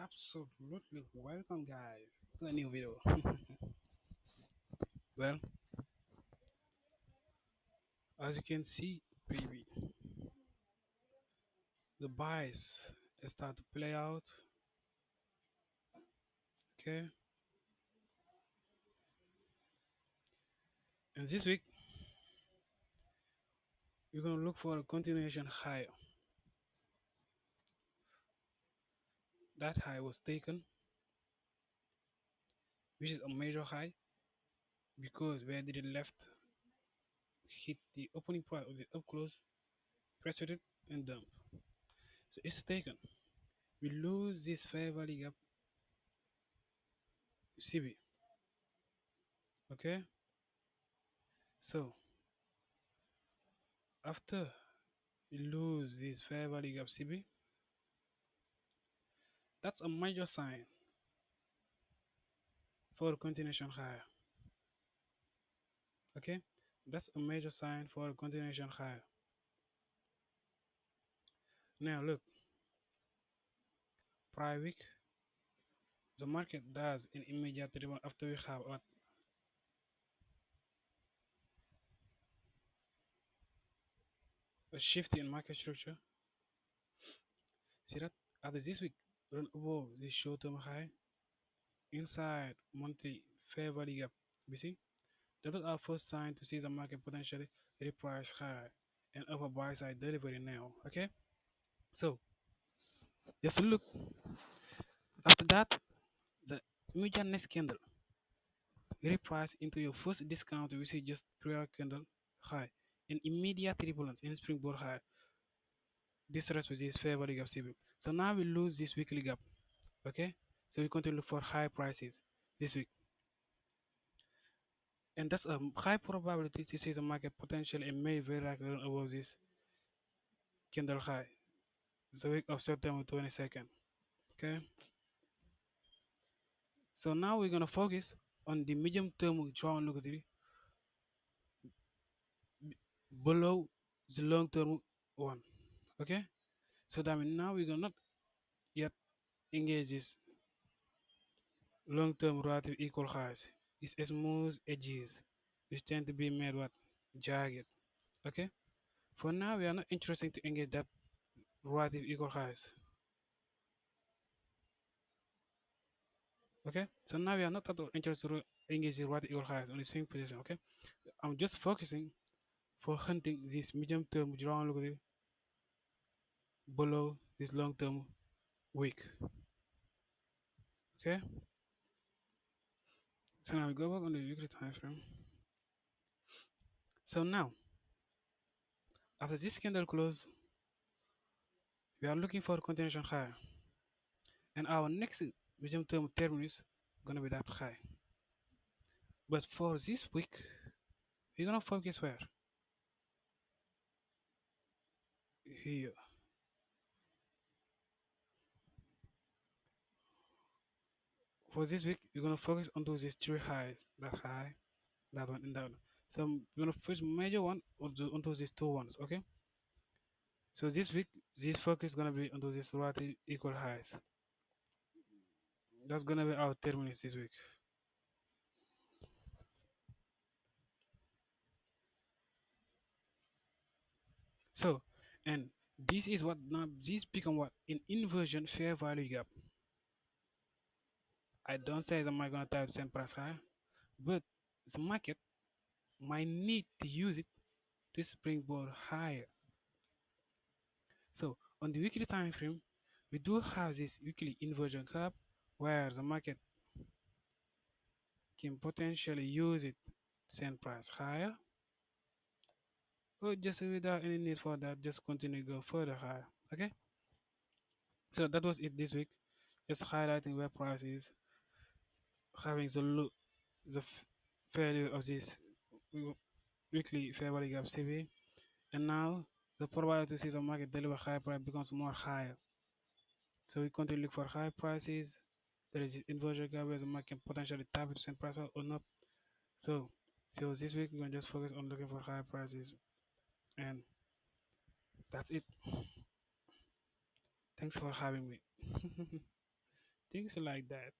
Absolutely. Welcome, guys, to a new video. Well, as you can see, baby, the buys start to play out. Okay, and this week we're gonna look for a continuation high. That high was taken, which is a major high because where did it left hit the opening price of the up close, press with it, and dump. So it's taken. We lose this fair value gap CB. Okay, so after we lose this fair value gap CB, that's a major sign for continuation higher. Okay, that's a major sign for a continuation higher. Now look, prior week the market does an immediate rebound after we have a shift in market structure. See that after this week run above this short-term high inside monthly fair value gap. We see that was our first sign to see the market potentially reprice higher and upper buy side delivery now. Okay, so just look after that the immediate next candle reprice into your first discount, which is just prior candle high, and immediate rebalance in springboard high. This rest with this fair value gap CB. So now we lose this weekly gap. Okay, so we continue to look for high prices this week, and that's a high probability to see the market potential and may very likely run above this candle high. The week of September 22nd. Okay, so now we're gonna focus on the medium term drawn liquidity below the long term one. Okay, so that means now we're gonna not yet engage this long-term relative equal highs. It's smooth edges, which tend to be made what jagged. Okay. For now, we are not interested to engage that relative equal highs. Okay. So now we are not at all interested to engage the relative equal highs on the swing position. Okay. I'm just focusing for hunting this medium-term drawn liquidity below this long-term wick. Okay. So now we go back on the weekly time frame. So now, after this candle close, we are looking for a continuation high. And our next medium term terminus gonna be that high. But for this week, we're gonna focus where? Here. For this week, we're gonna focus onto these three highs. That high, that one, and that one. So we're gonna first major one onto these two ones, okay? So this week, this focus gonna be onto these relative equal highs. That's gonna be our terminus this week. So, and this is what now this become what an inversion fair value gap. I don't say that I'm gonna type same price high, but the market might need to use it to springboard higher. So on the weekly time frame, we do have this weekly inversion gap where the market can potentially use it to send price higher, or just without any need for that, just continue to go further higher. Okay, so that was it this week. Just highlighting where price is, having the failure of this weekly fair value gap CV, and now the probability to see the market deliver high price becomes more higher. So we continue to look for high prices. There is inversion gap where the market can potentially tap it to send price out or not. So, so this week we're gonna just focus on looking for high prices, and that's it. Thanks for having me. things like that.